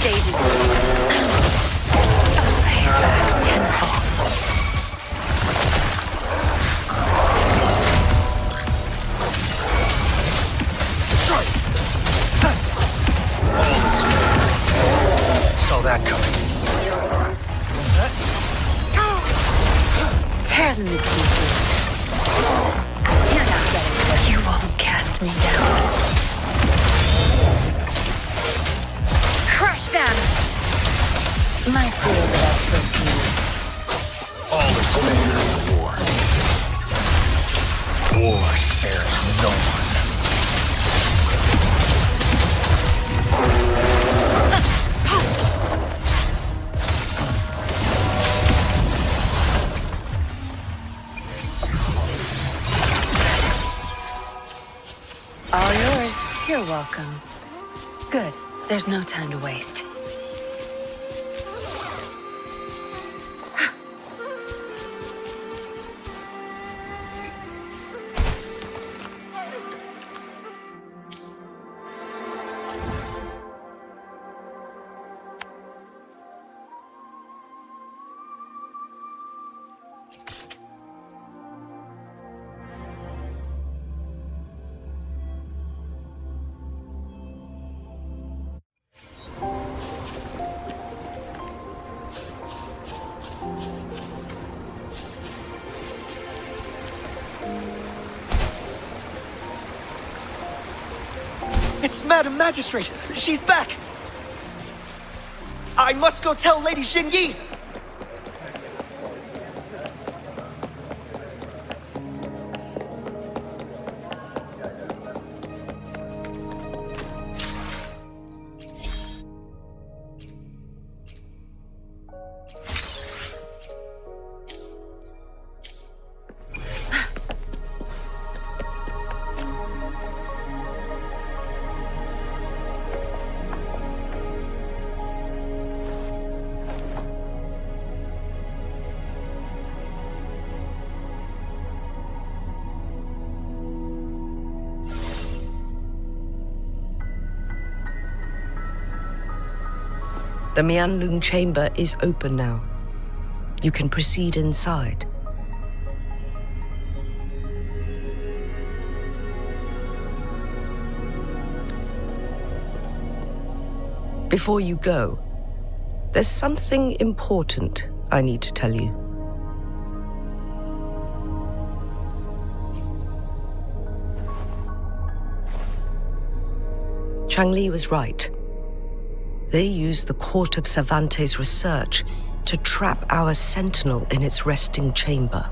stages. I'll pay it back tenfold. Saw that coming. Tear them to pieces. You're not getting it. You won't cast me down. Crush them! My field of expertise. All is fair in war. War spares no one. All yours. You're welcome. Good. There's no time to waste. It's Madam Magistrate! She's back! I must go tell Lady Xinyi! The Mianlung chamber is open now. You can proceed inside. Before you go, there's something important I need to tell you. Changli was right. They used the Court of Cervantes' research to trap our sentinel in its resting chamber.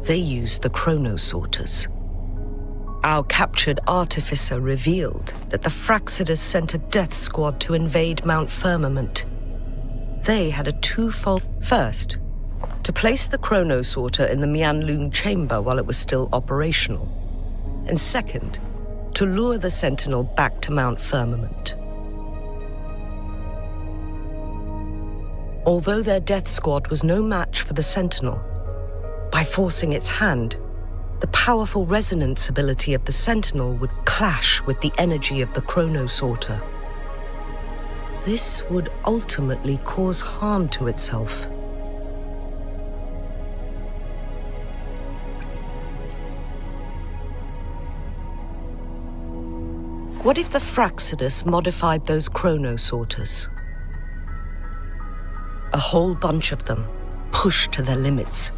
They used the chronosorters. Our captured artificer revealed that the Fraxidus sent a death squad to invade Mount Firmament. They had a twofold. First, to place the chronosorter in the Mianlung chamber while it was still operational. And second, to lure the Sentinel back to Mount Firmament. Although their death squad was no match for the Sentinel, by forcing its hand, the powerful resonance ability of the Sentinel would clash with the energy of the chronosorter. This would ultimately cause harm to itself. What if the Fraxidus modified those chronosorters? A whole bunch of them, pushed to their limits,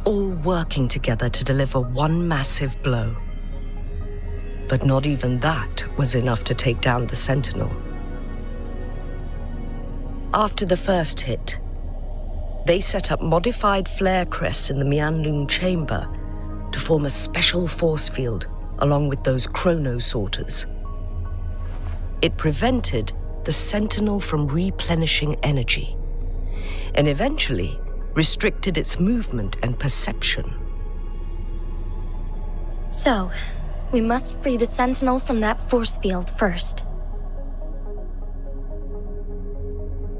all working together to deliver one massive blow. But not even that was enough to take down the Sentinel. After the first hit, they set up modified flare crests in the Mianlung chamber to form a special force field along with those chronosorters. It prevented the Sentinel from replenishing energy, and eventually restricted its movement and perception. So, we must free the Sentinel from that force field first.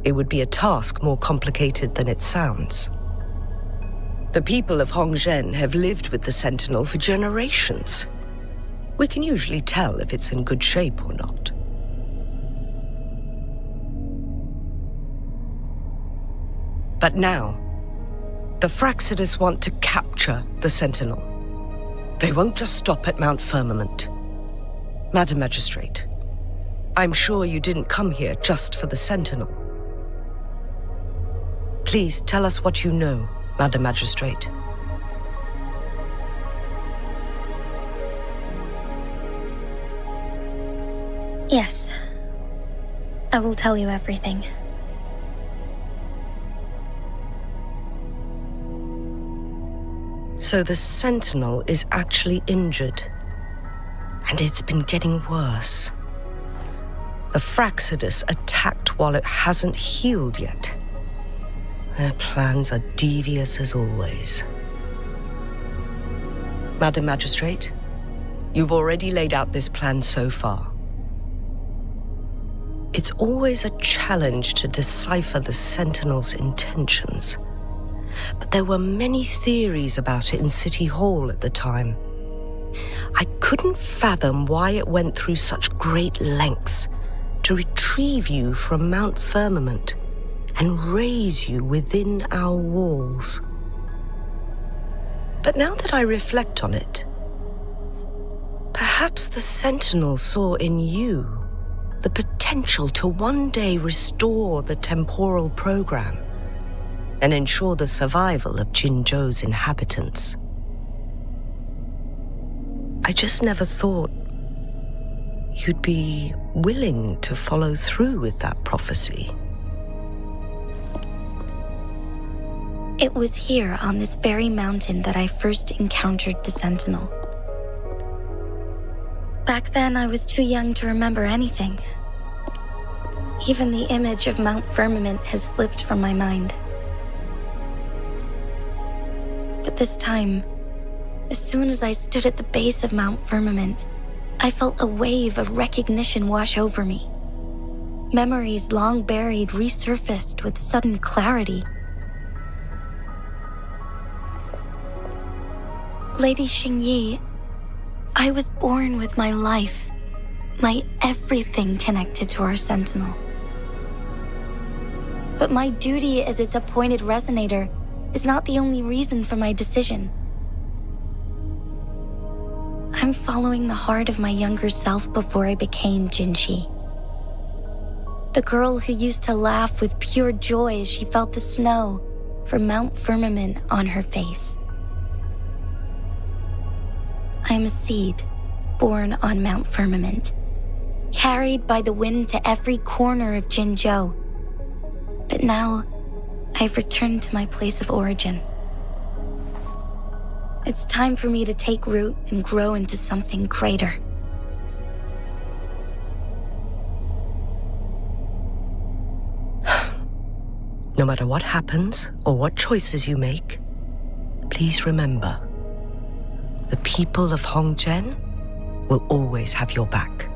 It would be a task more complicated than it sounds. The people of Hongzhen have lived with the Sentinel for generations. We can usually tell if it's in good shape or not. But now, the Fraxidus want to capture the Sentinel. They won't just stop at Mount Firmament. Madam Magistrate, I'm sure you didn't come here just for the Sentinel. Please tell us what you know, Madam Magistrate. Yes. I will tell you everything. So the Sentinel is actually injured. And it's been getting worse. The Fraxidus attacked while it hasn't healed yet. Their plans are devious as always. Madam Magistrate, you've already laid out this plan so far. It's always a challenge to decipher the Sentinel's intentions. But there were many theories about it in City Hall at the time. I couldn't fathom why it went through such great lengths to retrieve you from Mount Firmament and raise you within our walls. But now that I reflect on it, perhaps the Sentinel saw in you the potential to one day restore the temporal program and ensure the survival of Jinzhou's inhabitants. I just never thought you'd be willing to follow through with that prophecy. It was here on this very mountain that I first encountered the Sentinel. Back then, I was too young to remember anything. Even the image of Mount Firmament has slipped from my mind. But this time, as soon as I stood at the base of Mount Firmament, I felt a wave of recognition wash over me. Memories long buried resurfaced with sudden clarity. Lady Xingyi, I was born with my life, my everything connected to our Sentinel. But my duty as its appointed resonator is not the only reason for my decision. I'm following the heart of my younger self before I became Jinxi. The girl who used to laugh with pure joy as she felt the snow from Mount Firmament on her face. I am a seed born on Mount Firmament, carried by the wind to every corner of Jinzhou. But now, I've returned to my place of origin. It's time for me to take root and grow into something greater. No matter what happens or what choices you make, please remember, the people of Hongzhen will always have your back.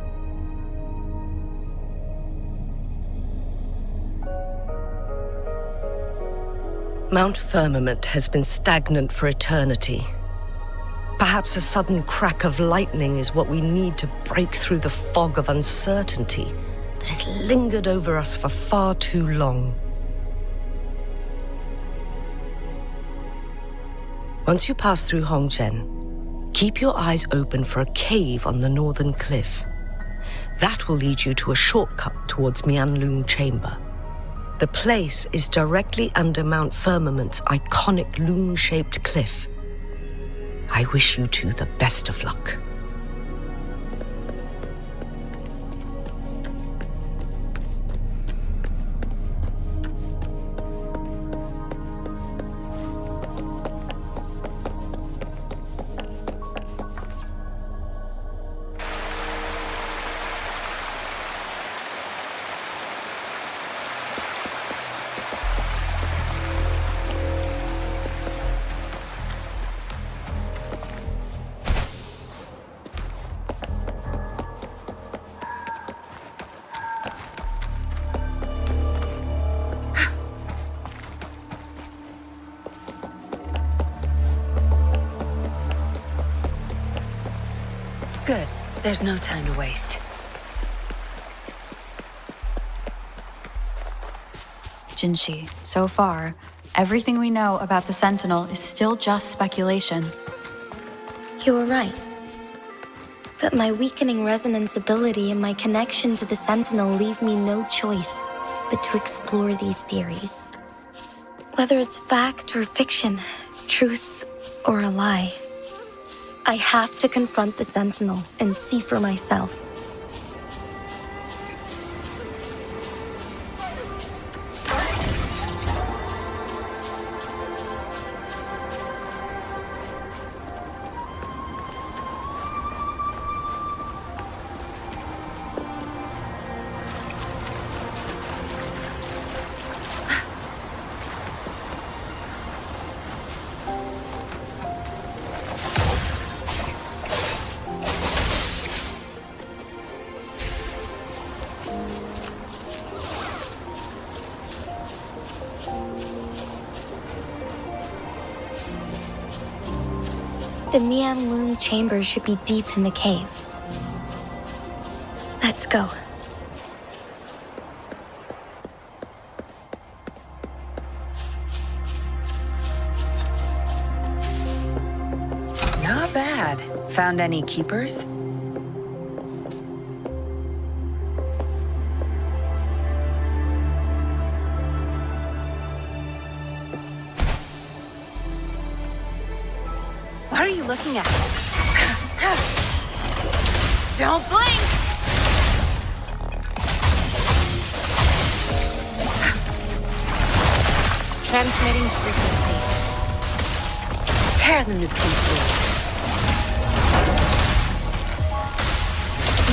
Mount Firmament has been stagnant for eternity. Perhaps a sudden crack of lightning is what we need to break through the fog of uncertainty that has lingered over us for far too long. Once you pass through Hongzhen, keep your eyes open for a cave on the northern cliff. That will lead you to a shortcut towards Mianlun Chamber. The place is directly under Mount Firmament's iconic loon-shaped cliff. I wish you two the best of luck. Good. There's no time to waste. Jinshi, so far, everything we know about the Sentinel is still just speculation. You were right. But my weakening resonance ability and my connection to the Sentinel leave me no choice but to explore these theories. Whether it's fact or fiction, truth or a lie, I have to confront the Sentinel and see for myself. The Mian chamber should be deep in the cave. Let's go. Not bad. Found any keepers? What are you looking at? Don't blink! Transmitting frequency. Tear them to pieces.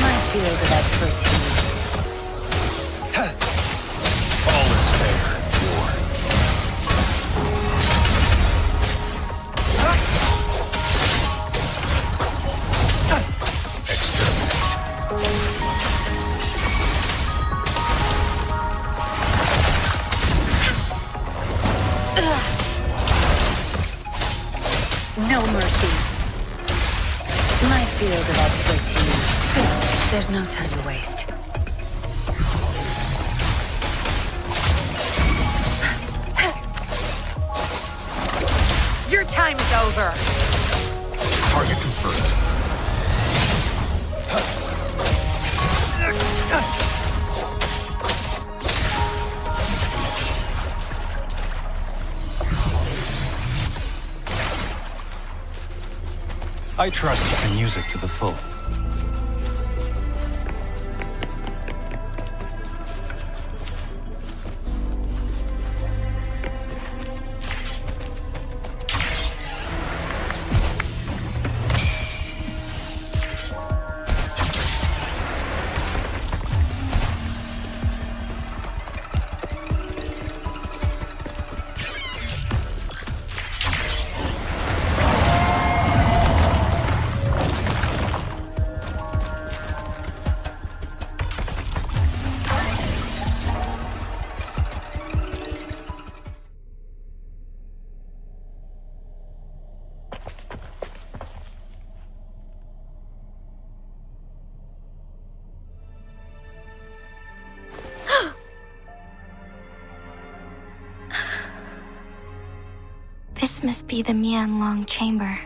My field of expertise. All is fair in war. Exterminate. No mercy. My field of expertise. There's no time to waste. Your time is over. Target confirmed. I trust you can use it to the full. This must be the Mian chamber.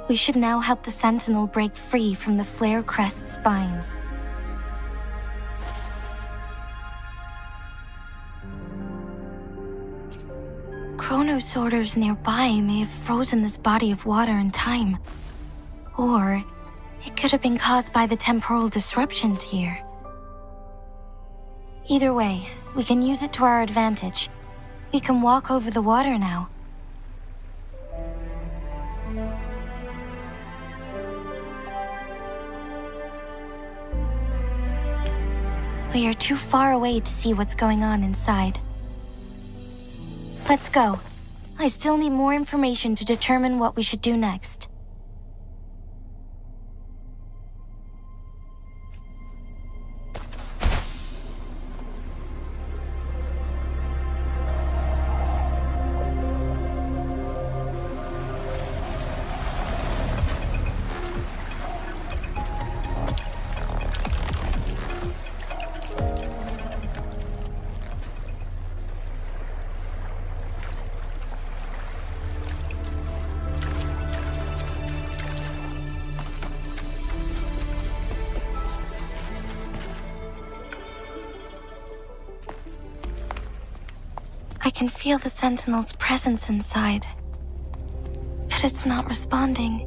We should now help the Sentinel break free from the Flare Crest spines. Chronosorters nearby may have frozen this body of water in time. Or it could have been caused by the temporal disruptions here. Either way, we can use it to our advantage. We can walk over the water now. We are too far away to see what's going on inside. Let's go. I still need more information to determine what we should do next. I can feel the Sentinel's presence inside, but it's not responding.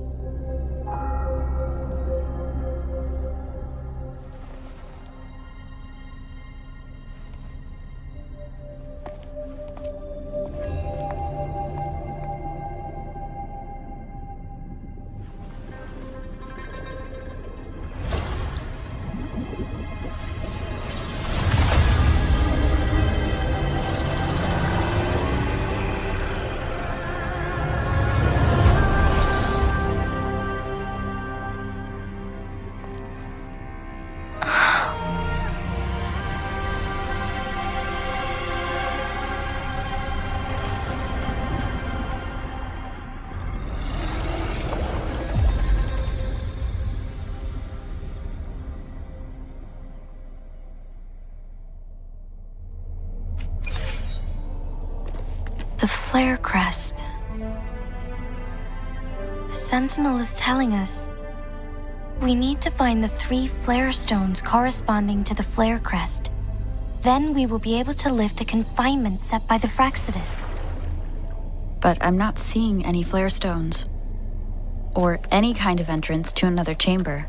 The flare crest. The Sentinel is telling us we need to find the 3 flare stones corresponding to the flare crest. Then we will be able to lift the confinement set by the Fraccidus. But I'm not seeing any flare stones. Or any kind of entrance to another chamber.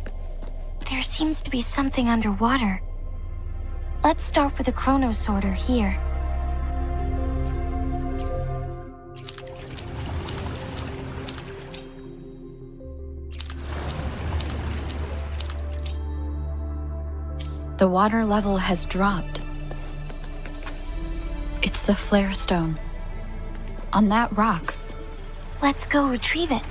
There seems to be something underwater. Let's start with the chrono sorter here. The water level has dropped. It's the flare stone. On that rock. Let's go retrieve it.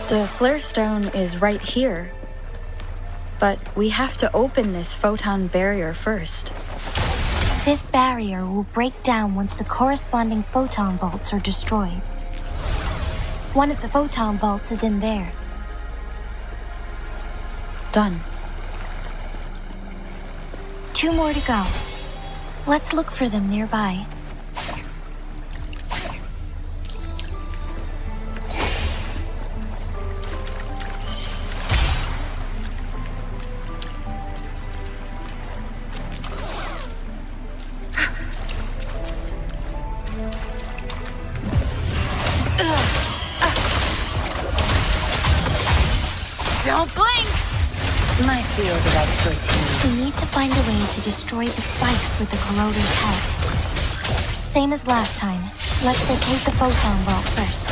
The flare stone is right here. But we have to open this photon barrier first. This barrier will break down once the corresponding photon vaults are destroyed. One of the photon vaults is in there. Done. 2 more to go. Let's look for them nearby. Don't blink! My field of expertise. We need to find a way to destroy the spikes with the corroder's help. Same as last time. Let's locate the photon vault first.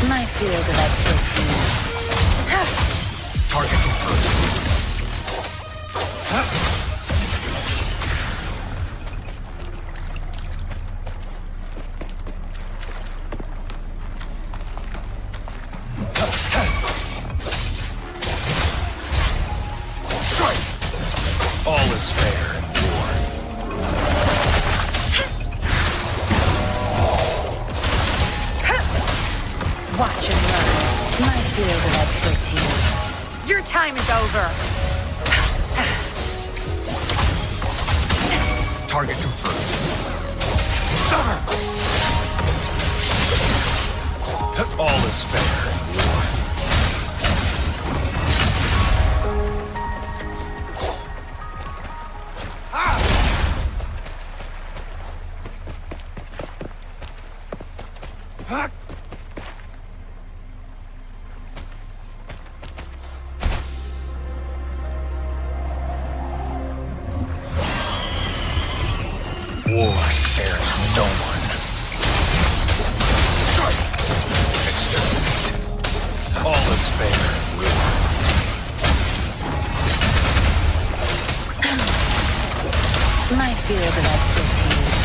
My field of expertise. Target confirmed. Strike! All is fair in war. Watch and learn. My field of expertise. Your time is over. Target confirmed. Summer! All is fair in war. War spares no one. Exterminate. All is fair in war. My field of expertise.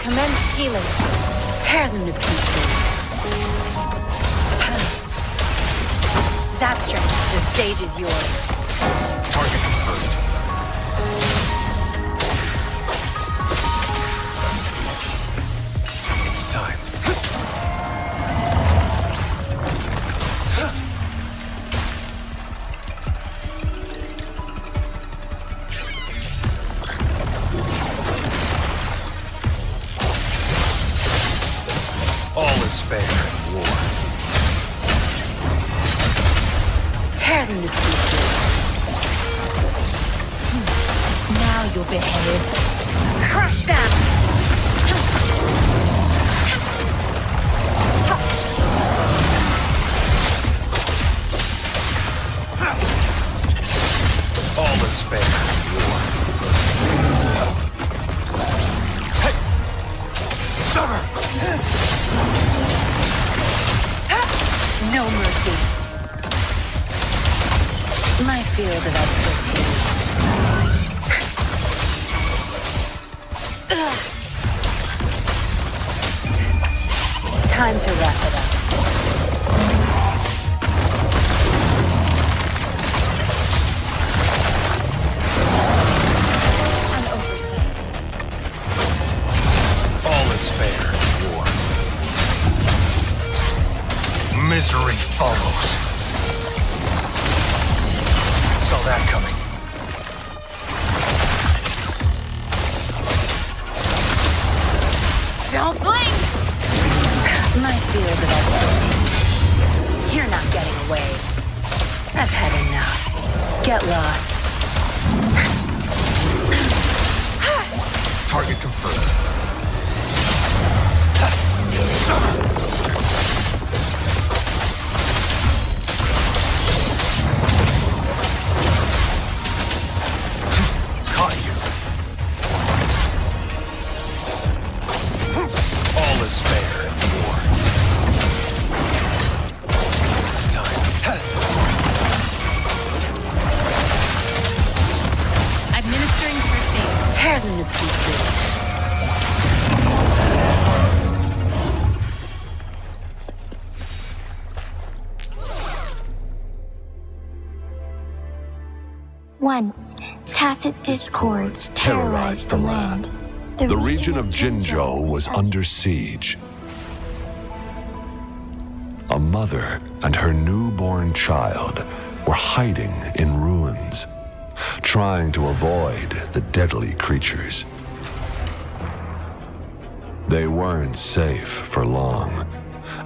Commence healing. Tear them to pieces. Zapstress, the stage is yours. Target confirmed. It's time. All is fair in war. Tear them to pieces. Now you'll behave. Crush them! All is fair in war. Hey! Summer! No mercy. My field of expertise. Time to wrap it up. An oversight. All is fair in war. Misery follows. Saw that coming. Don't blink! My field of expertise. You're not getting away. I've had enough. Get lost. Target confirmed. Caught you. All is fair in war. It's time. Administering first aid. Tear them to pieces. Once, tacit discords terrorized the land. The region of Jinzhou was under siege. A mother and her newborn child were hiding in ruins, trying to avoid the deadly creatures. They weren't safe for long,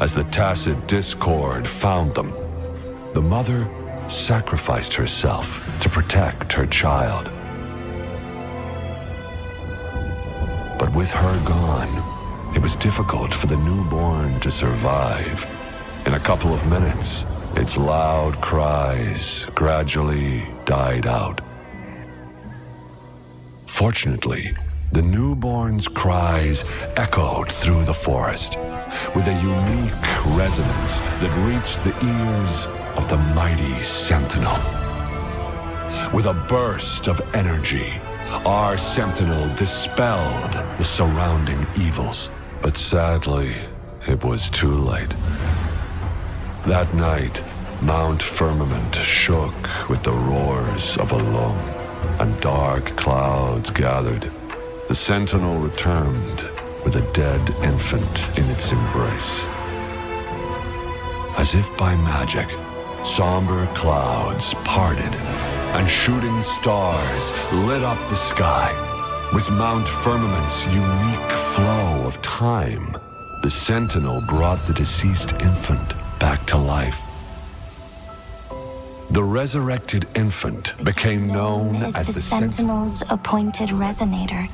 as the tacit discord found them. The mother sacrificed herself to protect her child. But with her gone, it was difficult for the newborn to survive. In a couple of minutes, its loud cries gradually died out. Fortunately, the newborn's cries echoed through the forest with a unique resonance that reached the ears of the mighty Sentinel. With a burst of energy, our Sentinel dispelled the surrounding evils. But sadly, it was too late. That night, Mount Firmament shook with the roars of a lung, and dark clouds gathered. The Sentinel returned with a dead infant in its embrace. As if by magic, somber clouds parted, and shooting stars lit up the sky. With Mount Firmament's unique flow of time, the Sentinel brought the deceased infant back to life. The resurrected infant became known as the Sentinel's appointed resonator,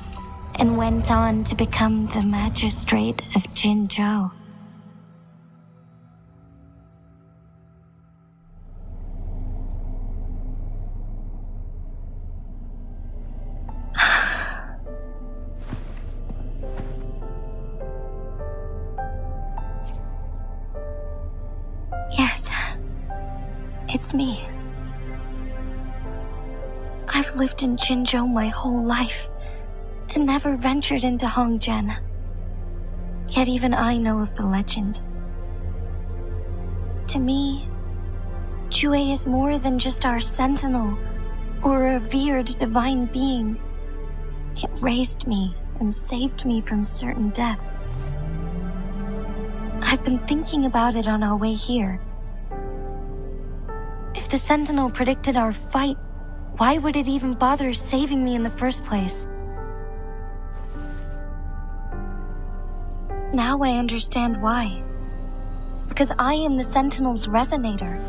and went on to become the magistrate of Jinzhou. Yes, it's me. I've lived in Jinzhou my whole life, and never ventured into Hongzhen. Yet even I know of the legend. To me, Jue is more than just our sentinel or a revered divine being. It raised me and saved me from certain death. I've been thinking about it on our way here. If the sentinel predicted our fight, why would it even bother saving me in the first place? Now I understand why. Because I am the Sentinel's resonator.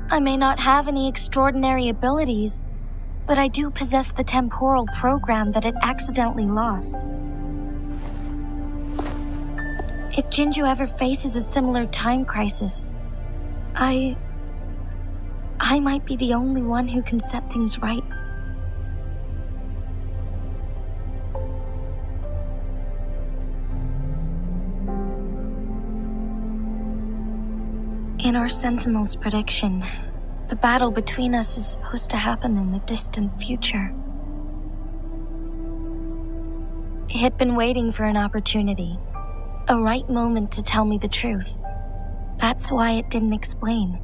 I may not have any extraordinary abilities, but I do possess the temporal program that it accidentally lost. If Jinju ever faces a similar time crisis, I might be the only one who can set things right. In our Sentinel's prediction, the battle between us is supposed to happen in the distant future. It had been waiting for an opportunity, a right moment to tell me the truth. That's why it didn't explain.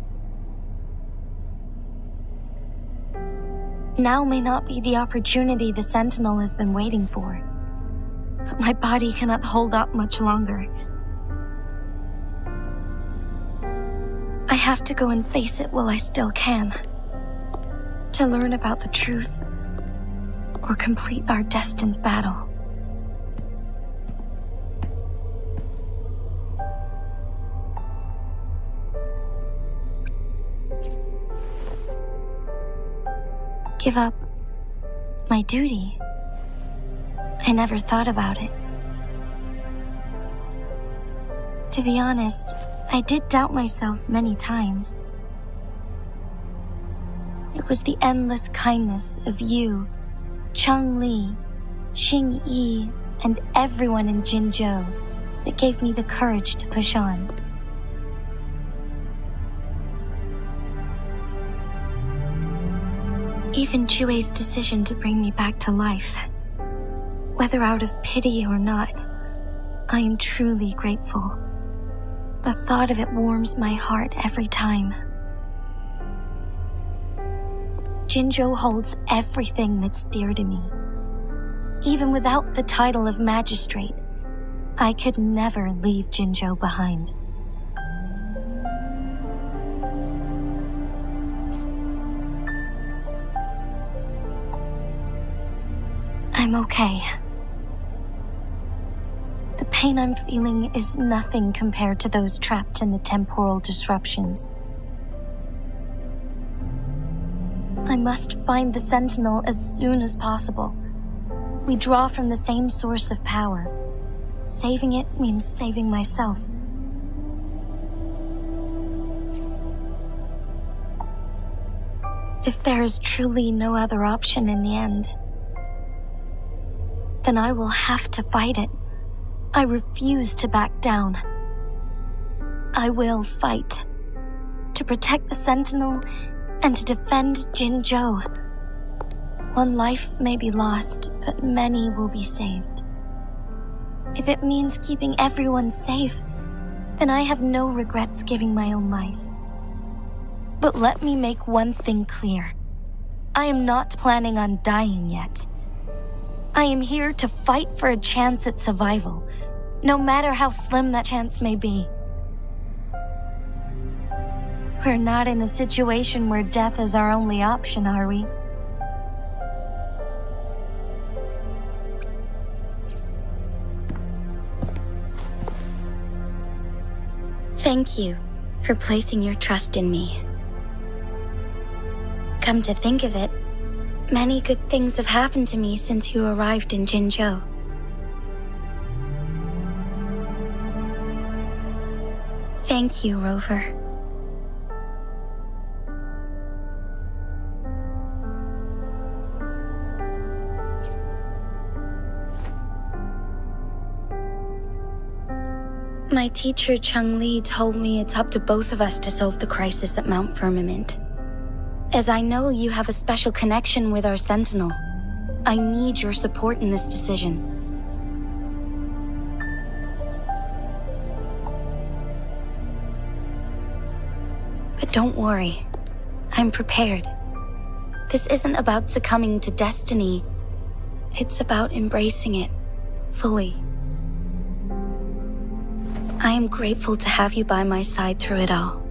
Now may not be the opportunity the Sentinel has been waiting for, but my body cannot hold up much longer. I have to go and face it while I still can, to learn about the truth or complete our destined battle. Give up my duty? I never thought about it. To be honest, I did doubt myself many times. It was the endless kindness of you, Cheng Li, Xing Yi, and everyone in Jinzhou that gave me the courage to push on. Even Jue's decision to bring me back to life, whether out of pity or not, I am truly grateful. The thought of it warms my heart every time. Jinzhou holds everything that's dear to me. Even without the title of magistrate, I could never leave Jinzhou behind. I'm okay. The pain I'm feeling is nothing compared to those trapped in the temporal disruptions. I must find the Sentinel as soon as possible. We draw from the same source of power. Saving it means saving myself. If there is truly no other option in the end, then I will have to fight it. I refuse to back down. I will fight. To protect the Sentinel and to defend Jinzhou. One life may be lost, but many will be saved. If it means keeping everyone safe, then I have no regrets giving my own life. But let me make one thing clear. I am not planning on dying yet. I am here to fight for a chance at survival, no matter how slim that chance may be. We're not in a situation where death is our only option, are we? Thank you for placing your trust in me. Come to think of it, many good things have happened to me since you arrived in Jinzhou. Thank you, Rover. My teacher, Cheng Li, told me it's up to both of us to solve the crisis at Mount Firmament. As I know you have a special connection with our Sentinel, I need your support in this decision. But don't worry. I'm prepared. This isn't about succumbing to destiny. It's about embracing it fully. I am grateful to have you by my side through it all.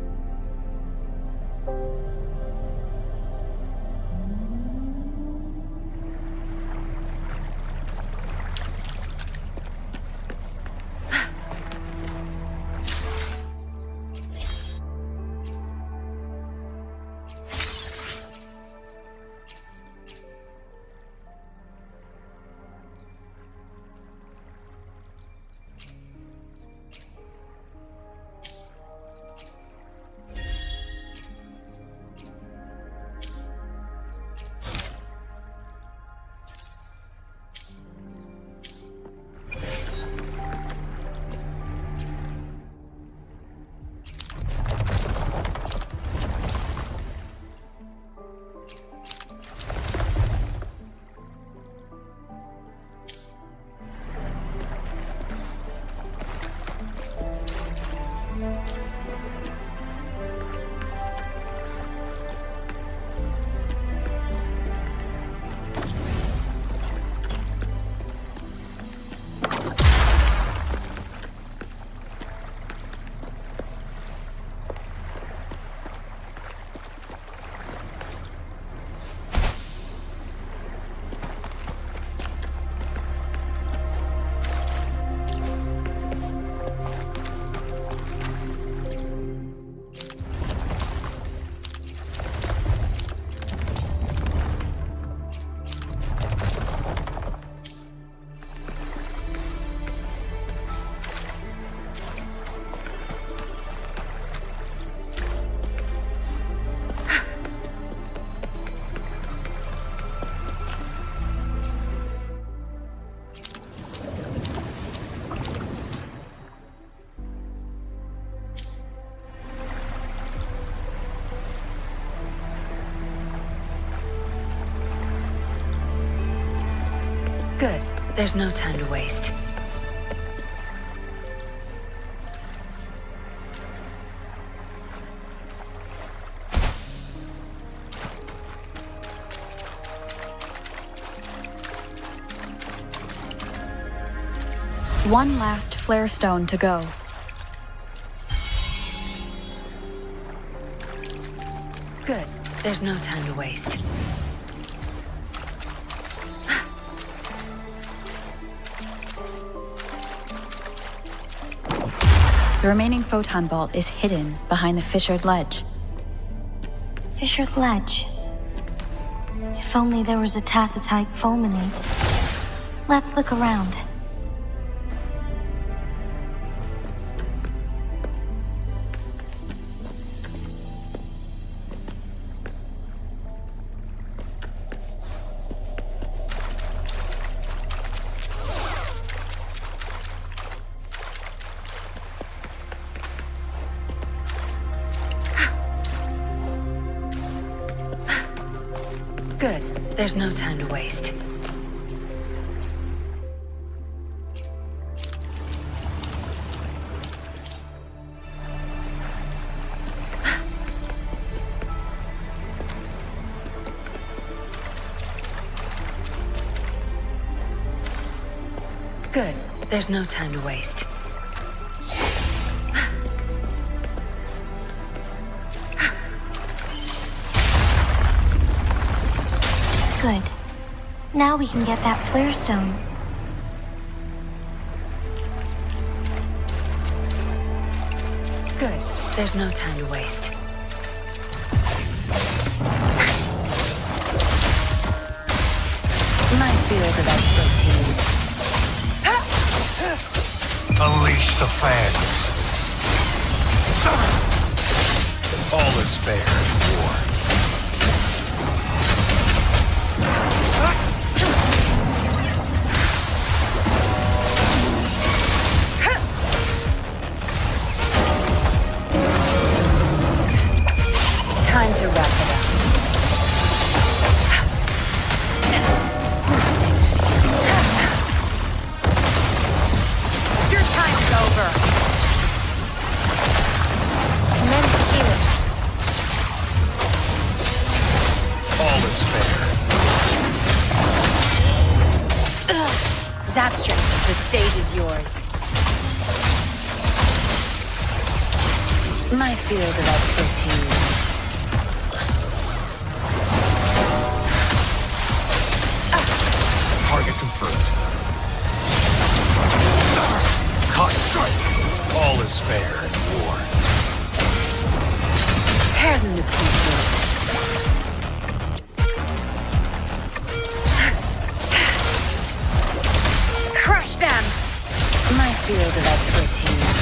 Good. There's no time to waste. One last flare stone to go. Good. There's no time to waste. The remaining photon vault is hidden behind the fissured ledge. Fissured ledge. If only there was a tacitite fulminate. Let's look around. Good. There's no time to waste. Good. There's no time to waste. Good. Now we can get that flare stone. Good. There's no time to waste. My field of expertise. Unleash the fans. All is fair in war. Time to wrap it up. Your time's over. Commence healing. All is fair. Zapstring, the stage is yours. My field of expertise. Target confirmed. Caught. Strike. All is fair in war. Tear them to pieces. Crush them! My field of expertise.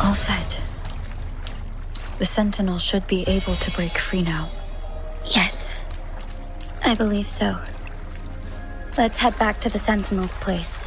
All set. The Sentinel should be able to break free now. Yes, I believe so. Let's head back to the Sentinel's place.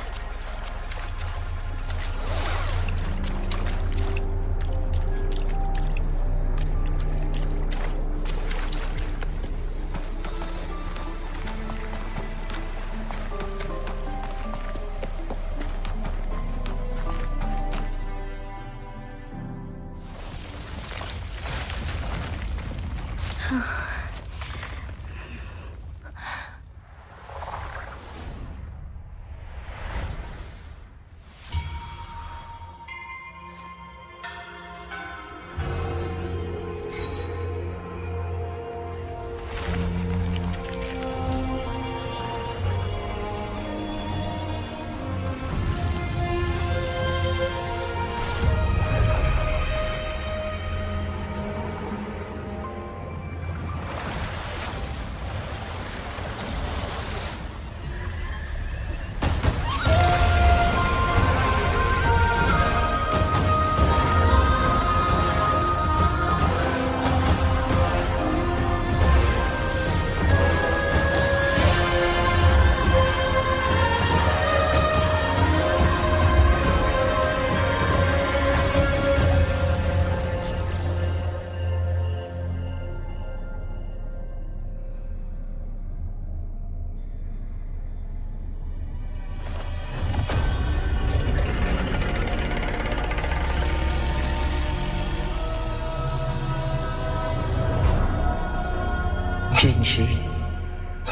Jinshi,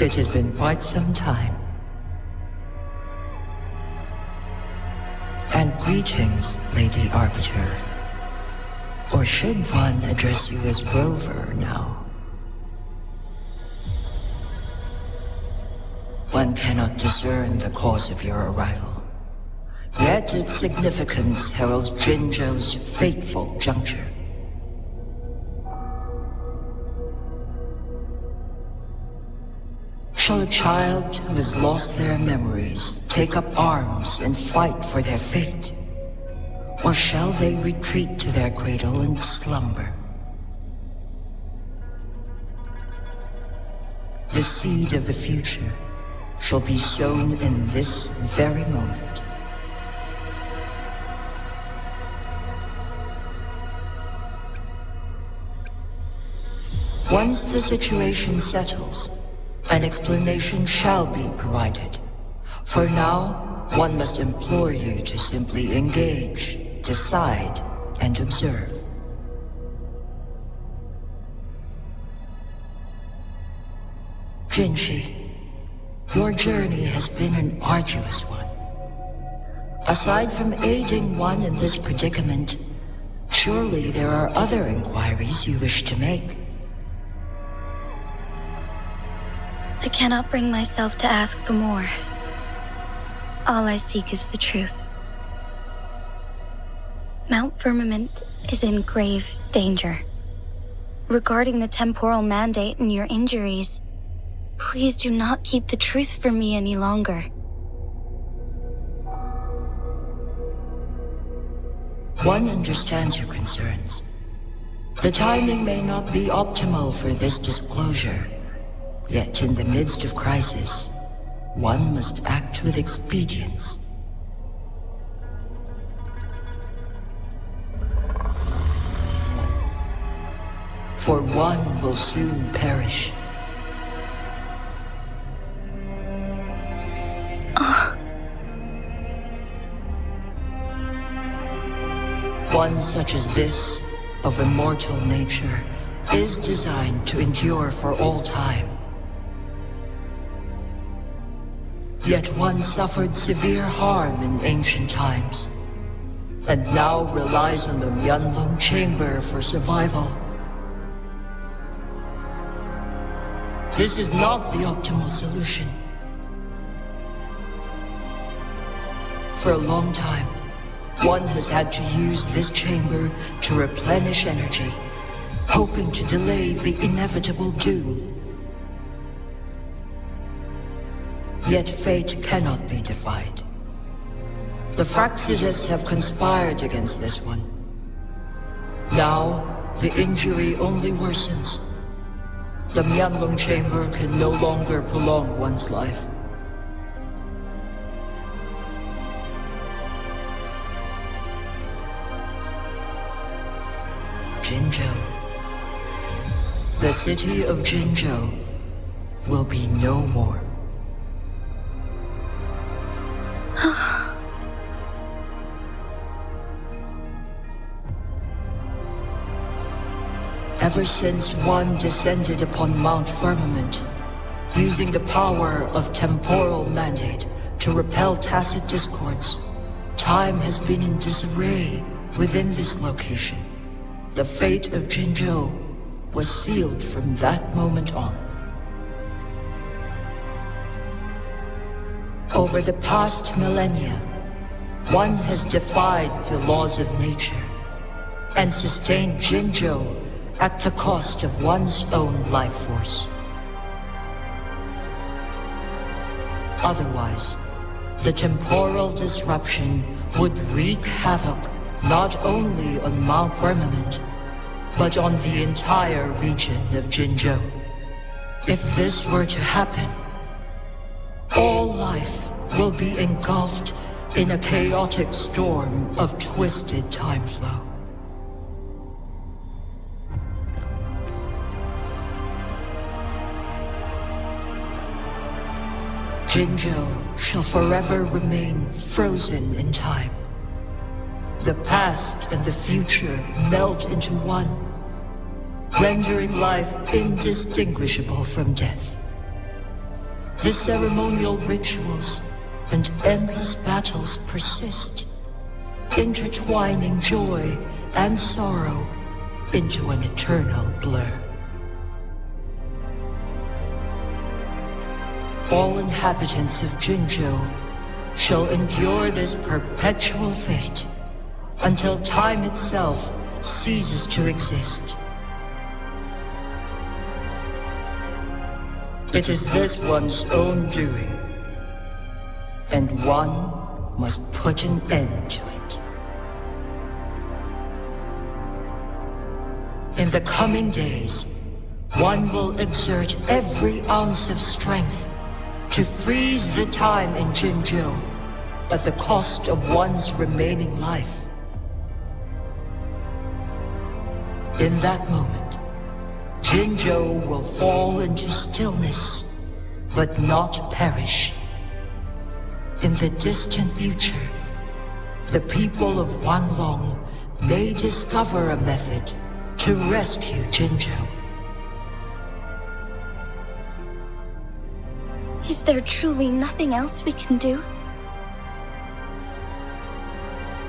it has been quite some time. And greetings, Lady Arbiter. Or should one address you as Rover now? One cannot discern the cause of your arrival. Yet its significance heralds Jinzhou's fateful juncture. Shall a child who has lost their memories take up arms and fight for their fate? Or shall they retreat to their cradle and slumber? The seed of the future shall be sown in this very moment. Once the situation settles, an explanation shall be provided. For now, one must implore you to simply engage, decide, and observe. Jinshi, your journey has been an arduous one. Aside from aiding one in this predicament, surely there are other inquiries you wish to make. I cannot bring myself to ask for more. All I seek is the truth. Mount Firmament is in grave danger. Regarding the temporal mandate and your injuries, please do not keep the truth from me any longer. One understands your concerns. The timing may not be optimal for this disclosure. Yet in the midst of crisis, one must act with expedience. For one will soon perish. One such as this, of immortal nature, is designed to endure for all time. Yet one suffered severe harm in ancient times, and now relies on the Myeonlong chamber for survival. This is not the optimal solution. For a long time, one has had to use this chamber to replenish energy, hoping to delay the inevitable doom. Yet fate cannot be defied. The Fraxidas have conspired against this one. Now, the injury only worsens. The Myeonlong chamber can no longer prolong one's life. Jinzhou. The city of Jinzhou will be no more. Ever since one descended upon Mount Firmament, using the power of temporal mandate to repel tacit discords, time has been in disarray within this location. The fate of Jinzhou was sealed from that moment on. Over the past millennia, one has defied the laws of nature and sustained Jinzhou at the cost of one's own life force. Otherwise, the temporal disruption would wreak havoc not only on Mount Firmament, but on the entire region of Jinzhou. If this were to happen, all life will be engulfed in a chaotic storm of twisted time flow. Jinzhou shall forever remain frozen in time. The past and the future melt into one, rendering life indistinguishable from death. The ceremonial rituals and endless battles persist, intertwining joy and sorrow into an eternal blur. All inhabitants of Jinzhou shall endure this perpetual fate until time itself ceases to exist. It is this one's own doing, and one must put an end to it. In the coming days, one will exert every ounce of strength to freeze the time in Jinzhou at the cost of one's remaining life. In that moment, Jinzhou will fall into stillness, but not perish. In the distant future, the people of Wanlong may discover a method to rescue Jinzhou. Is there truly nothing else we can do?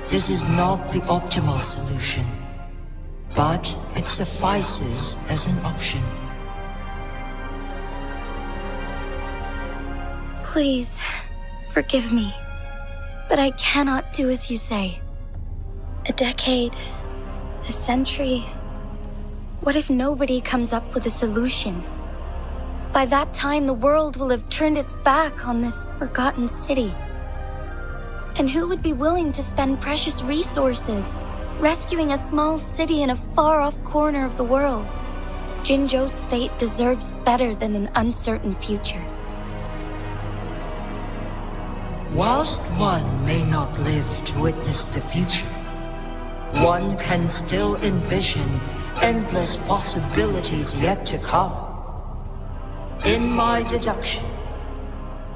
This is not the optimal solution, but it suffices as an option. Please, forgive me, but I cannot do as you say. A decade, a century. What if nobody comes up with a solution? By that time, the world will have turned its back on this forgotten city. And who would be willing to spend precious resources rescuing a small city in a far-off corner of the world? Jinzhou's fate deserves better than an uncertain future. Whilst one may not live to witness the future, one can still envision endless possibilities yet to come. In my deduction,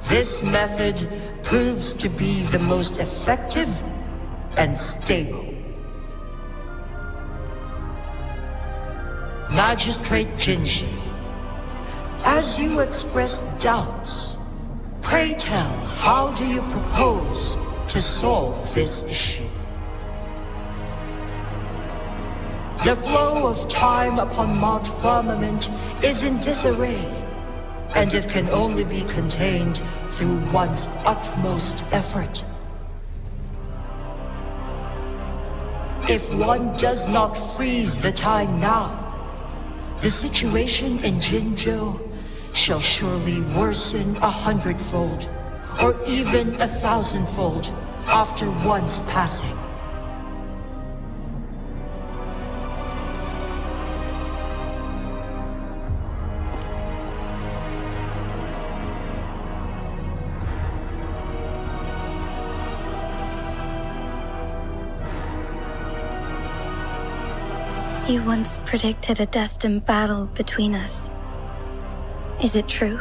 this method proves to be the most effective and stable. Magistrate Jinshi, as you express doubts, pray tell, how do you propose to solve this issue? The flow of time upon Mount Firmament is in disarray, and it can only be contained through one's utmost effort. If one does not freeze the time now, the situation in Jinzhou shall surely worsen 100-fold, or even 1,000-fold after one's passing. You once predicted a destined battle between us. Is it true?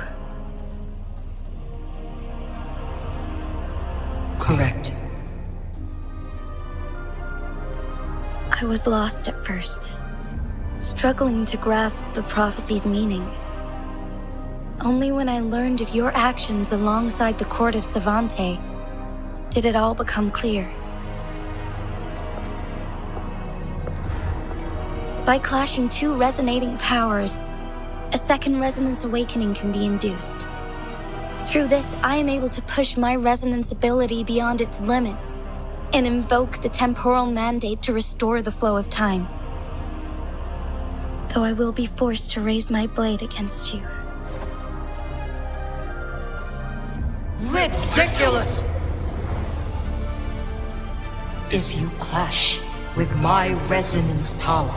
Correct. I was lost at first, struggling to grasp the prophecy's meaning. Only when I learned of your actions alongside the court of Savante did it all become clear. By clashing two resonating powers, a second resonance awakening can be induced. Through this, I am able to push my resonance ability beyond its limits and invoke the temporal mandate to restore the flow of time. Though I will be forced to raise my blade against you. Ridiculous! If you clash with my resonance power,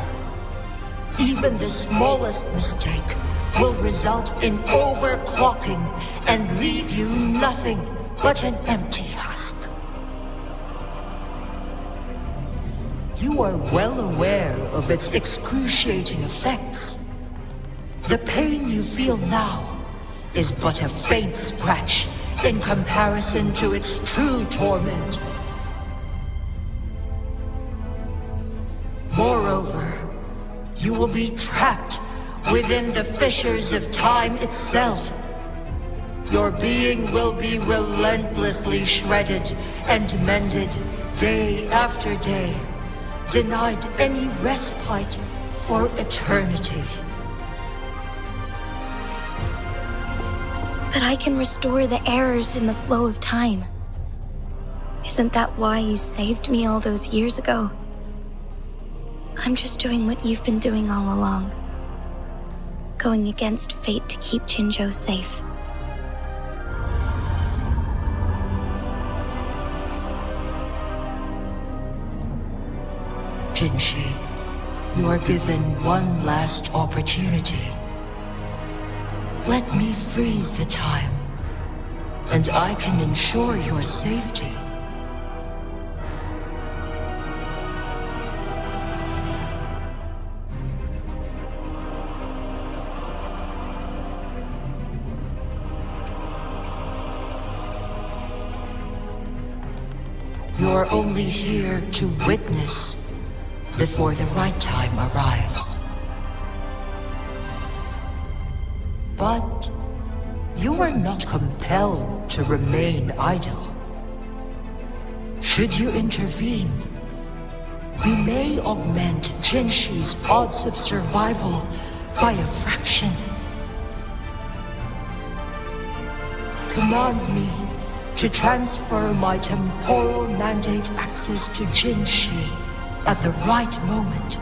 even the smallest mistake will result in overclocking and leave you nothing but an empty husk. You are well aware of its excruciating effects. The pain you feel now is but a faint scratch in comparison to its true torment. Moreover, you will be trapped within the fissures of time itself. Your being will be relentlessly shredded and mended day after day, denied any respite for eternity. But I can restore the errors in the flow of time. Isn't that why you saved me all those years ago? I'm just doing what you've been doing all along. Going against fate to keep Jinzhou safe. Jinshi, you are given one last opportunity. Let me freeze the time, and I can ensure your safety. You're only here to witness before the right time arrives. But you are not compelled to remain idle. Should you intervene, we may augment Jinshi's odds of survival by a fraction. Command me to transfer my temporal mandate access to Jinshi at the right moment.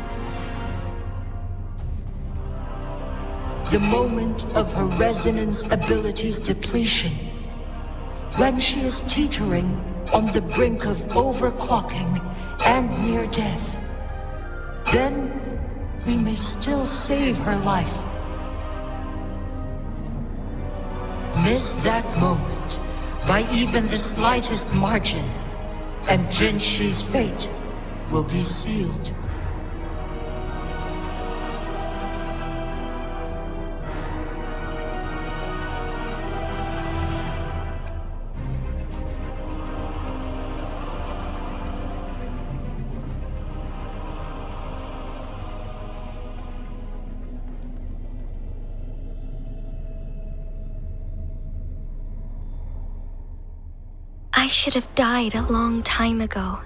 The moment of her resonance ability's depletion, when she is teetering on the brink of overclocking and near death. Then we may still save her life. Miss that moment by even the slightest margin, and Jinshi's fate will be sealed. I should have died a long time ago.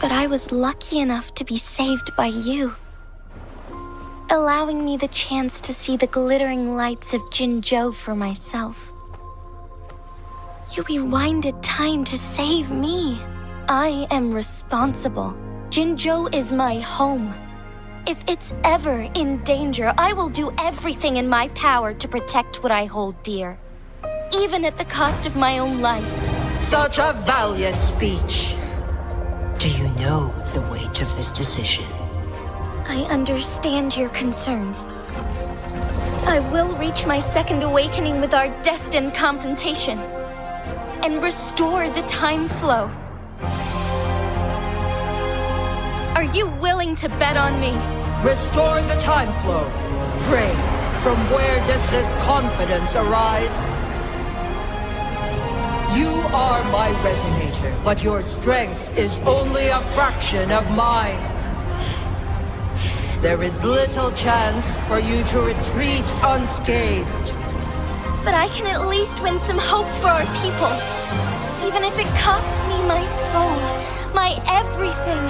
But I was lucky enough to be saved by you, allowing me the chance to see the glittering lights of Jinzhou for myself. You rewinded time to save me. I am responsible. Jinzhou is my home. If it's ever in danger, I will do everything in my power to protect what I hold dear, even at the cost of my own life. Such a valiant speech. Do you know the weight of this decision? I understand your concerns. I will reach my second awakening with our destined confrontation and restore the time flow. Are you willing to bet on me? Restore the time flow. Pray, from where does this confidence arise? You are my resonator, but your strength is only a fraction of mine. There is little chance for you to retreat unscathed. But I can at least win some hope for our people. Even if it costs me my soul, my everything.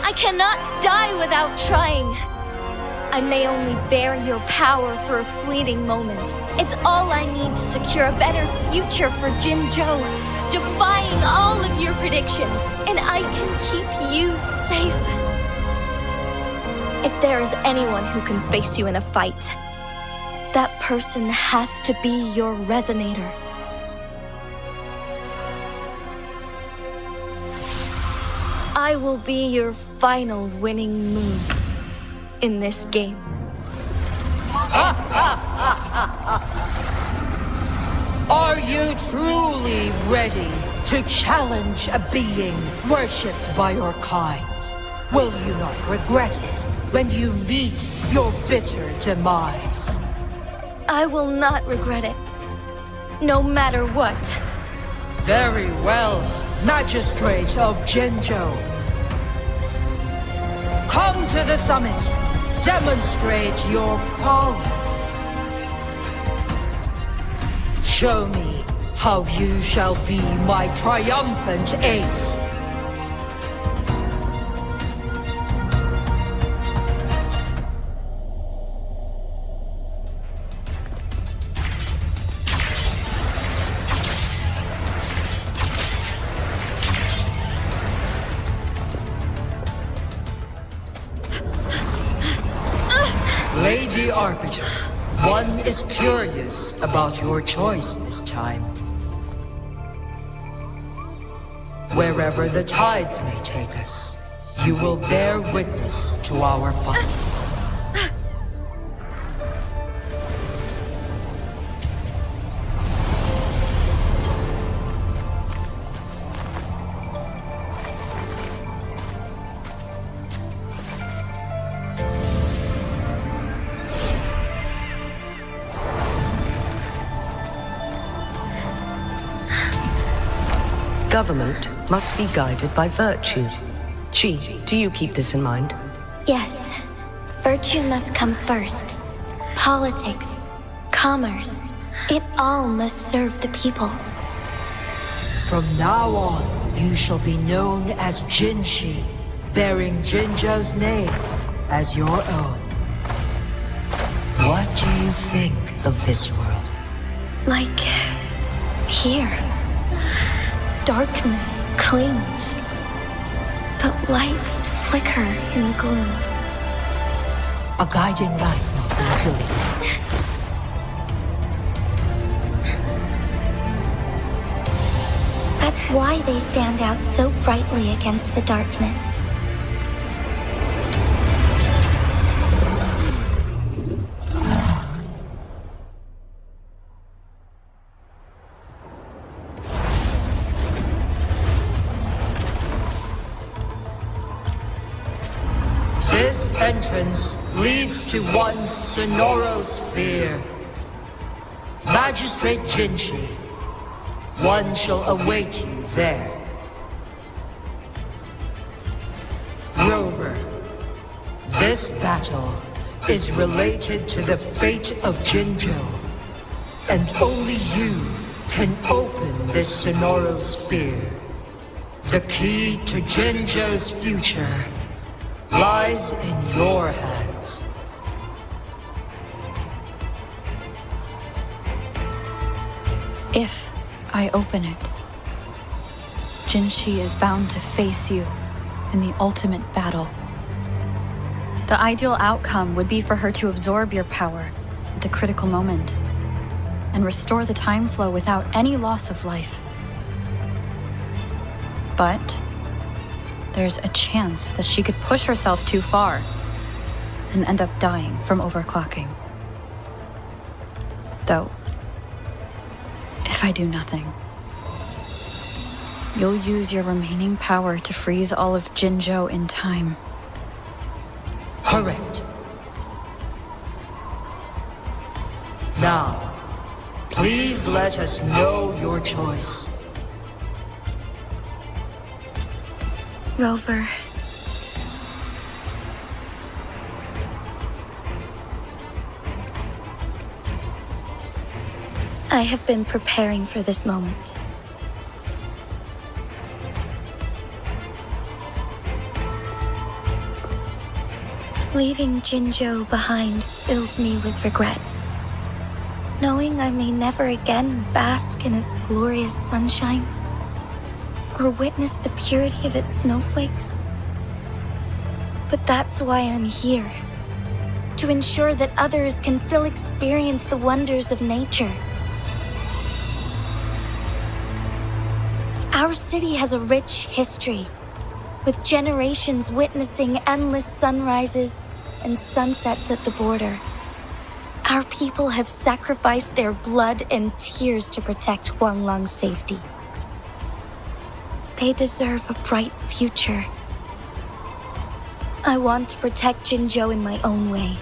I cannot die without trying. I may only bear your power for a fleeting moment. It's all I need to secure a better future for Jinzhou, defying all of your predictions, and I can keep you safe. If there is anyone who can face you in a fight, that person has to be your resonator. I will be your final winning move in this game. Are you truly ready to challenge a being worshipped by your kind? Will you not regret it when you meet your bitter demise? I will not regret it, no matter what. Very well, Magistrate of Jinzhou. Come to the summit. Demonstrate your prowess. Show me how you shall be my triumphant ace. Lady Arbiter, one is curious about your choice this time. Wherever the tides may take us, you will bear witness to our fight. Government must be guided by virtue. Chi, do you keep this in mind? Yes, virtue must come first. Politics, commerce, it all must serve the people. From now on, you shall be known as Jinshi, bearing Jinzhou's name as your own. What do you think of this world? Like here. Darkness clings, but lights flicker in the gloom. A guiding light's not easily lit. That's why they stand out so brightly against the darkness. This entrance leads to one's sonorosphere. Magistrate Jinshi, one shall await you there. Rover, this battle is related to the fate of Jinzhou, and only you can open this Sonoral sphere, the key to Jinjo's future lies in your hands. If I open it, Jinshi is bound to face you in the ultimate battle. The ideal outcome would be for her to absorb your power at the critical moment and restore the time flow without any loss of life. But there's a chance that she could push herself too far and end up dying from overclocking. Though, if I do nothing, you'll use your remaining power to freeze all of Jinjo in time. Correct. Now, please let us know your choice. Rover. I have been preparing for this moment. Leaving Jinjo behind fills me with regret. Knowing I may never again bask in its glorious sunshine, or witness the purity of its snowflakes. But that's why I'm here. To ensure that others can still experience the wonders of nature. Our city has a rich history, with generations witnessing endless sunrises and sunsets at the border. Our people have sacrificed their blood and tears to protect Huanglang's safety. They deserve a bright future. I want to protect Jinjo in my own way.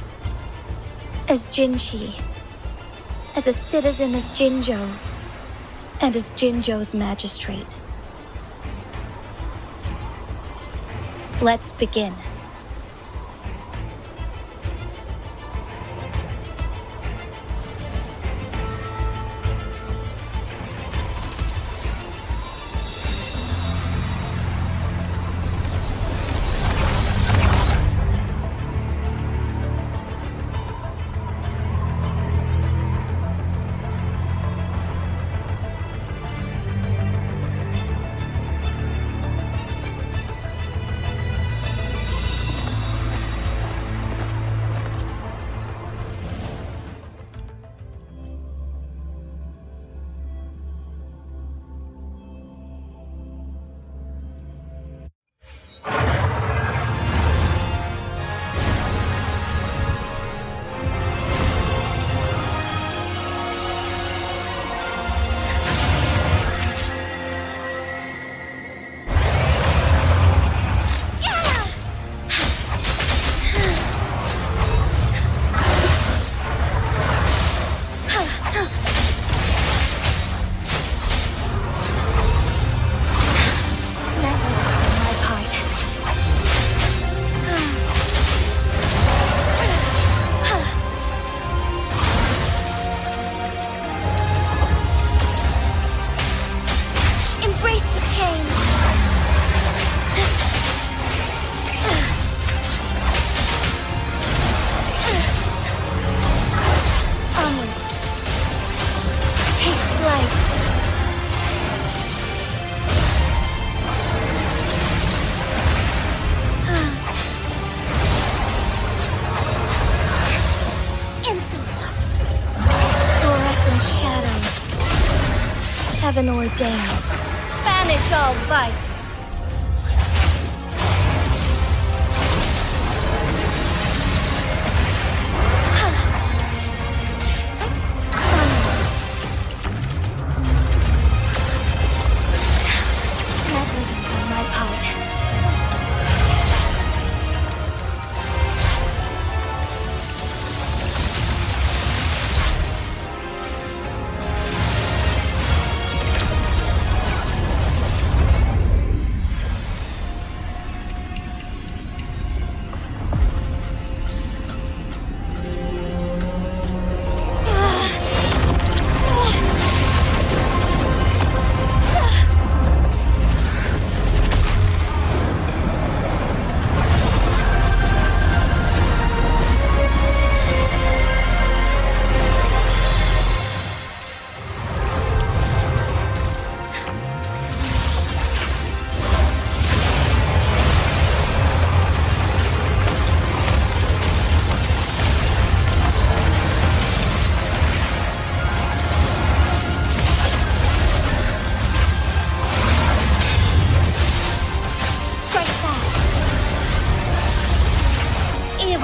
As Jinshi, as a citizen of Jinjo, and as Jinjo's magistrate. Let's begin. Heaven ordains. Banish all vice. Negligence on my part.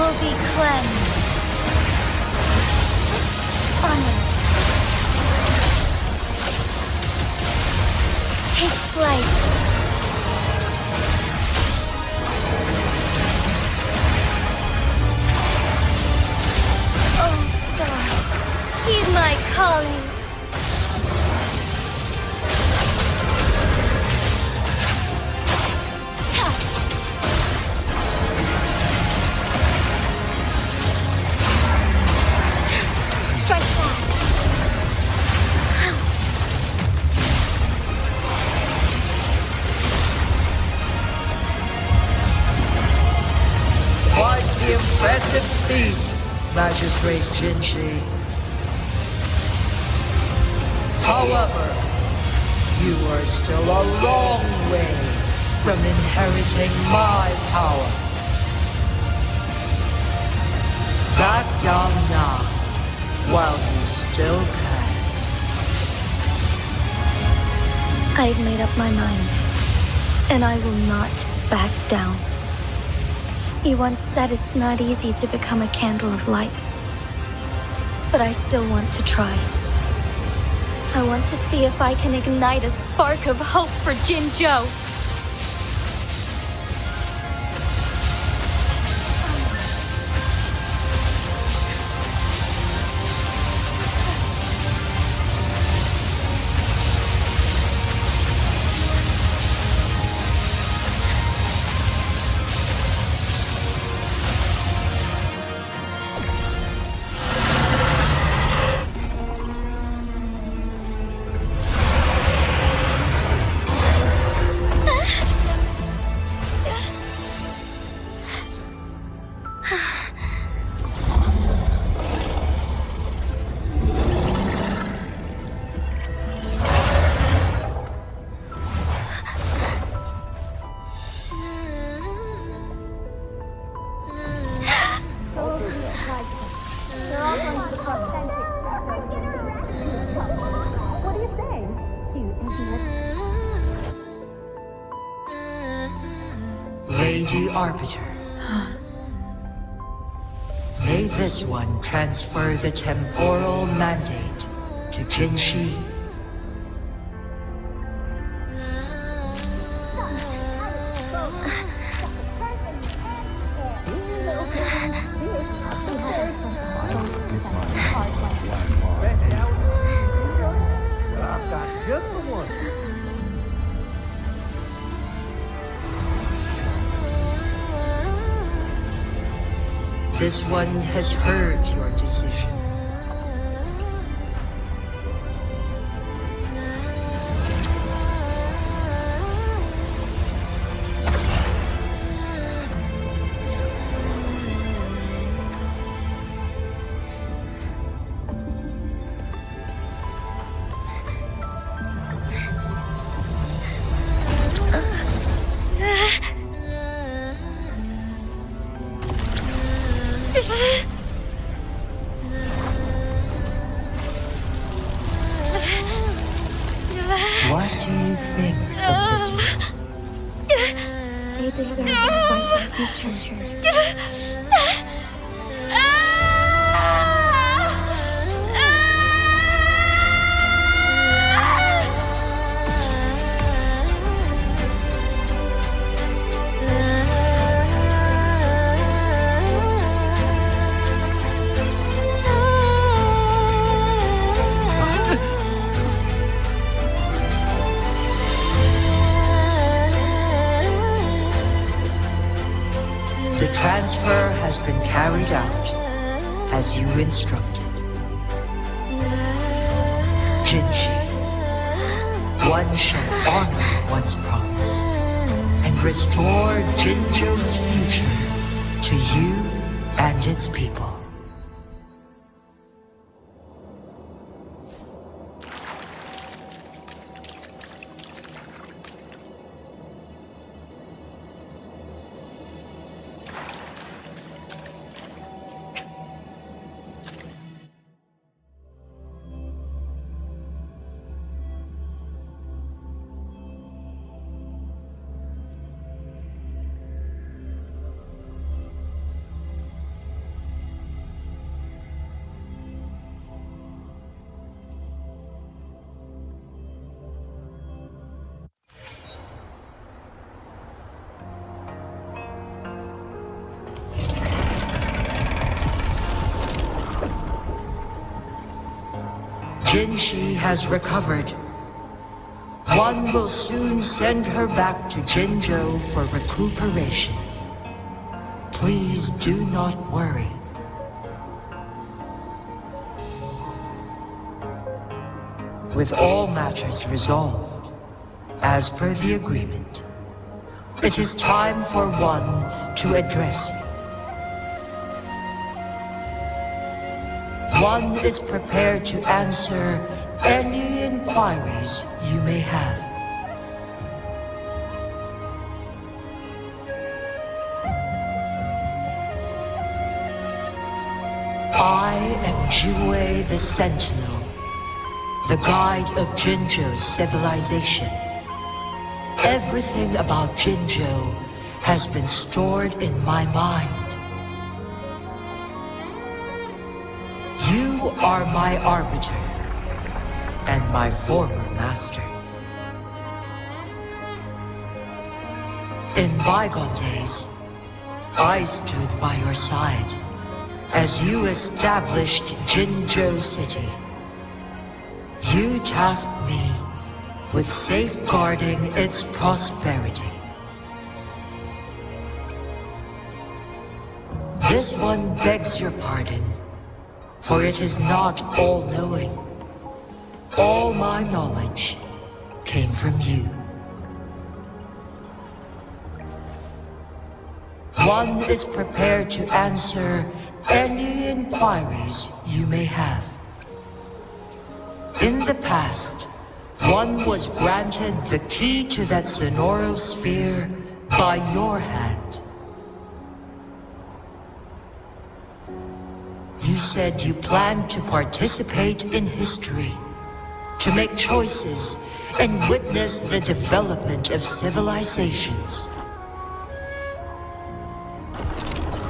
will be cleansed. Onwards. Take flight. Oh, stars, heed my calling. Strike fast. Quite the impressive feat, Magistrate Jinshi. However, you are still a long way from inheriting my power. Back down now, while you still can. I've made up my mind, and I will not back down. You once said it's not easy to become a candle of light, but I still want to try. I want to see if I can ignite a spark of hope for Jinzhou. Lady Arbiter. May this one transfer the temporal mandate to Jinshi. I've got just the one. This one has heard your decision. What do you think of this one? They deserve a brighter future. The transfer has been carried out as you instructed. Jinshi, one shall honor one's promise and restore Jinzhou's future to you and its people. Jinshi has recovered. One will soon send her back to Jinzhou for recuperation. Please do not worry. With all matters resolved, as per the agreement, it is time for one to address you. One is prepared to answer any inquiries you may have. I am Jue the Sentinel, the guide of Jinzhou's civilization. Everything about Jinzhou has been stored in my mind. You are my arbiter and my former master. In bygone days, I stood by your side as you established Jinzhou City. You tasked me with safeguarding its prosperity. This one begs your pardon, for it is not all-knowing. All my knowledge came from you. One is prepared to answer any inquiries you may have. In the past, one was granted the key to that Sonorosphere by your hand. You said you planned to participate in history, to make choices and witness the development of civilizations.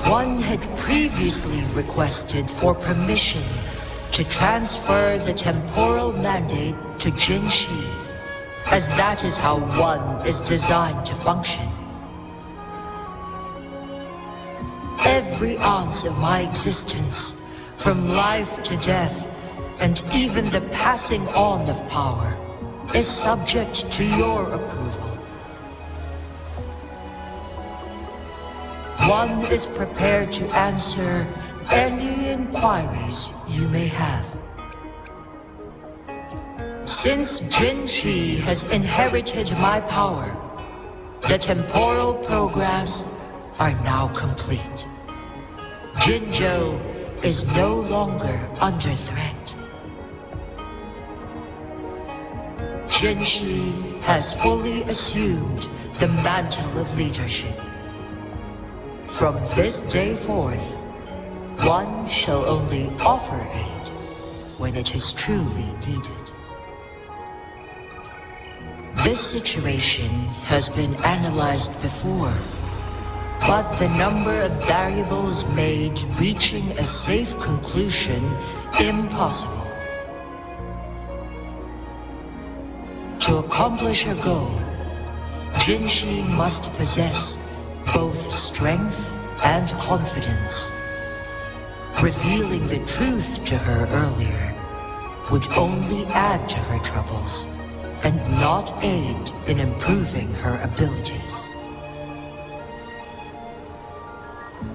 One had previously requested for permission to transfer the temporal mandate to Jinshi, as that is how one is designed to function. Every ounce of my existence, from life to death, and even the passing on of power, is subject to your approval. One is prepared to answer any inquiries you may have. Since Jinshi has inherited my power, the temporal programs are now complete. Jinzhou is no longer under threat. Jinshi has fully assumed the mantle of leadership. From this day forth, one shall only offer aid when it is truly needed. This situation has been analyzed before, but the number of variables made reaching a safe conclusion impossible. To accomplish her goal, Jinshi must possess both strength and confidence. Revealing the truth to her earlier would only add to her troubles and not aid in improving her abilities.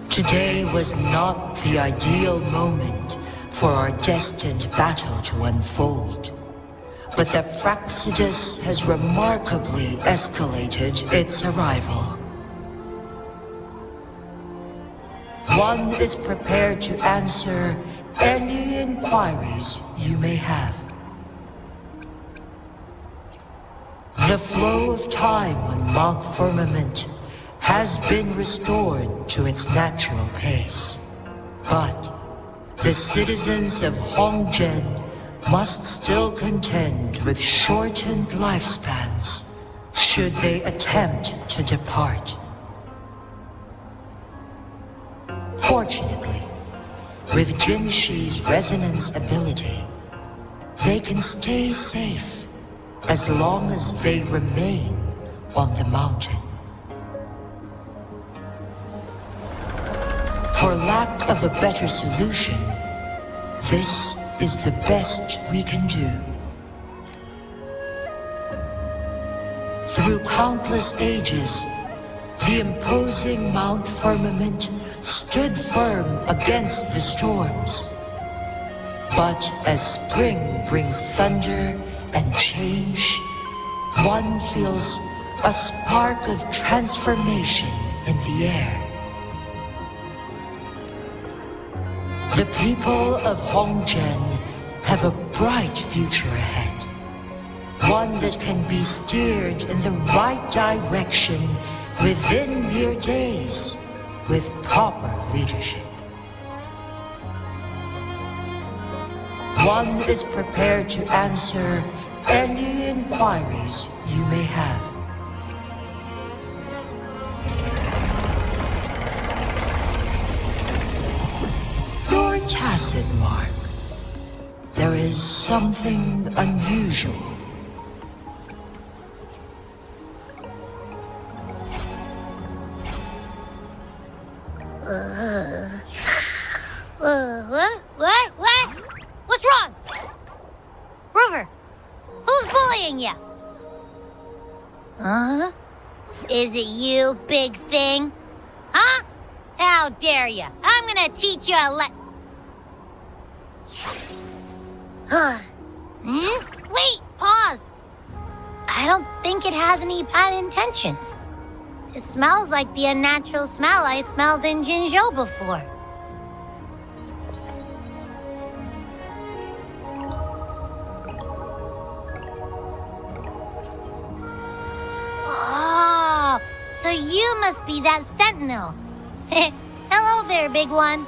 Today was not the ideal moment for our destined battle to unfold, but the Fraxidus has remarkably escalated its arrival. One is prepared to answer any inquiries you may have. The flow of time on Mount Firmament has been restored to its natural pace, but the citizens of Hongzhen must still contend with shortened lifespans should they attempt to depart. Fortunately, with Jinshi's resonance ability, they can stay safe as long as they remain on the mountain. For lack of a better solution, this is the best we can do. Through countless ages, the imposing Mount Firmament stood firm against the storms. But as spring brings thunder and change, one feels a spark of transformation in the air. The people of Hongzhen have a bright future ahead. One that can be steered in the right direction within mere days with proper leadership. One is prepared to answer any inquiries you may have. Your tacit mark. There is something unusual. What? What's wrong? Rover, who's bullying you? Huh? Is it you, big thing? Huh? How dare you? I'm gonna teach you a Wait, pause. I don't think it has any bad intentions. It smells like the unnatural smell I smelled in Jinzhou before. Oh, so you must be that sentinel. Hello there, big one.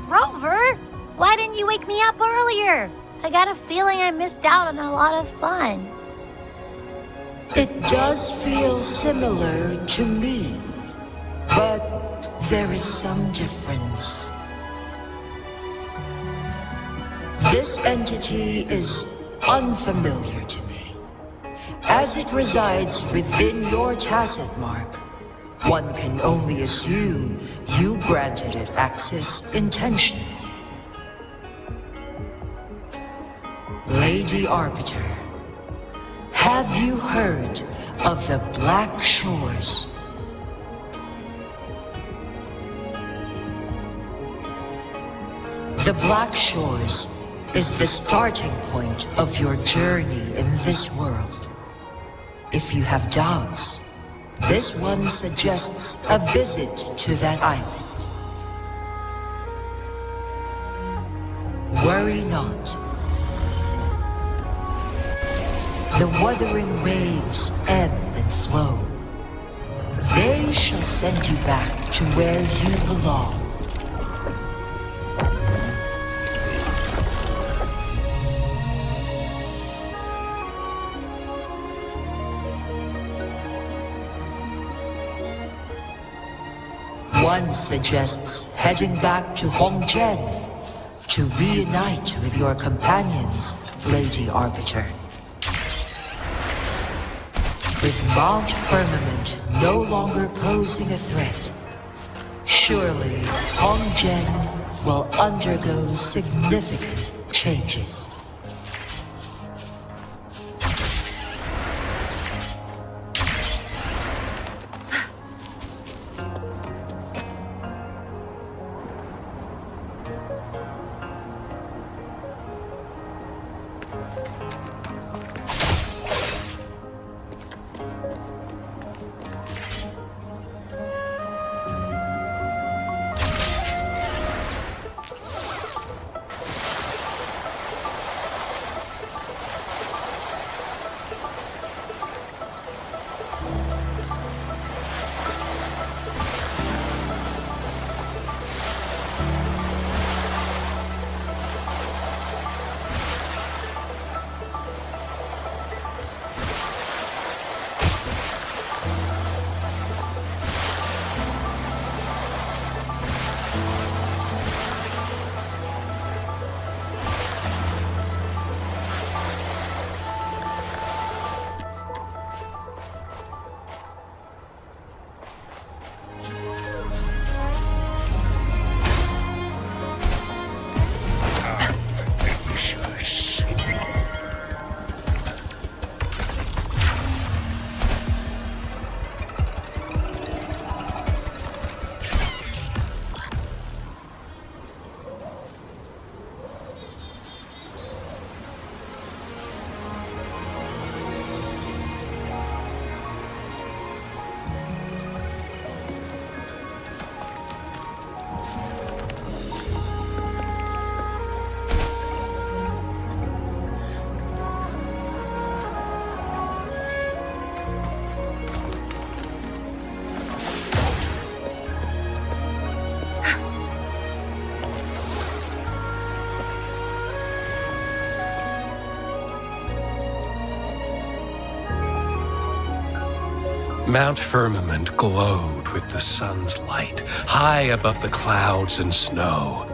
Rover, why didn't you wake me up earlier? I got a feeling I missed out on a lot of fun. It does feel similar to me, but there is some difference. This entity is unfamiliar to me. As it resides within your tacit mark, one can only assume you granted it access intentionally. Lady Arbiter, have you heard of the Black Shores? The Black Shores is the starting point of your journey in this world. If you have doubts, this one suggests a visit to that island. Worry not. The Wuthering Waves ebb and flow. They shall send you back to where you belong. One suggests heading back to Hongzhen to reunite with your companions, Lady Arbiter. With Mount Firmament no longer posing a threat, surely Hongzhen will undergo significant changes. Mount Firmament glowed with the sun's light, high above the clouds and snow.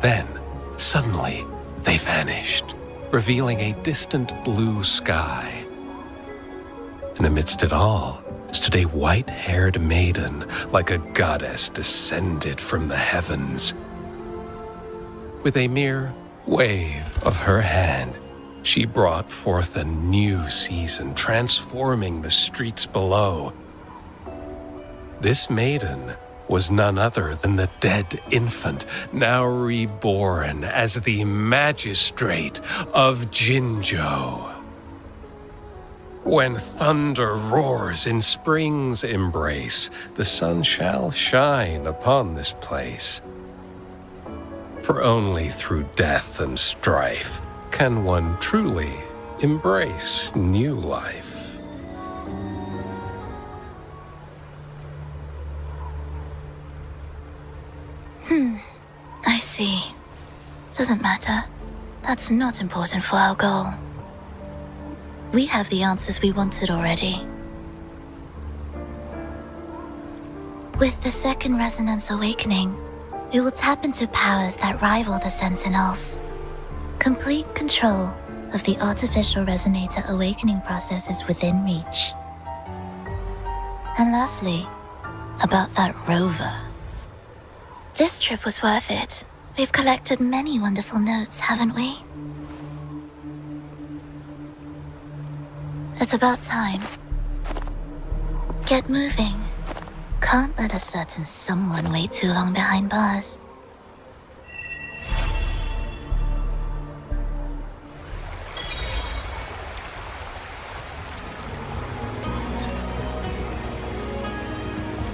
Then, suddenly, they vanished, revealing a distant blue sky. And amidst it all stood a white-haired maiden, like a goddess descended from the heavens. With a mere wave of her hand, she brought forth a new season, transforming the streets below. This maiden was none other than the dead infant, now reborn as the magistrate of Jinzhou. When thunder roars in spring's embrace, the sun shall shine upon this place. For only through death and strife can one truly embrace new life. I see. Doesn't matter. That's not important for our goal. We have the answers we wanted already. With the second resonance awakening, we will tap into powers that rival the Sentinels. Complete control of the artificial resonator awakening process is within reach. And lastly, about that rover. This trip was worth it. We've collected many wonderful notes, haven't we? It's about time. Get moving. Can't let a certain someone wait too long behind bars.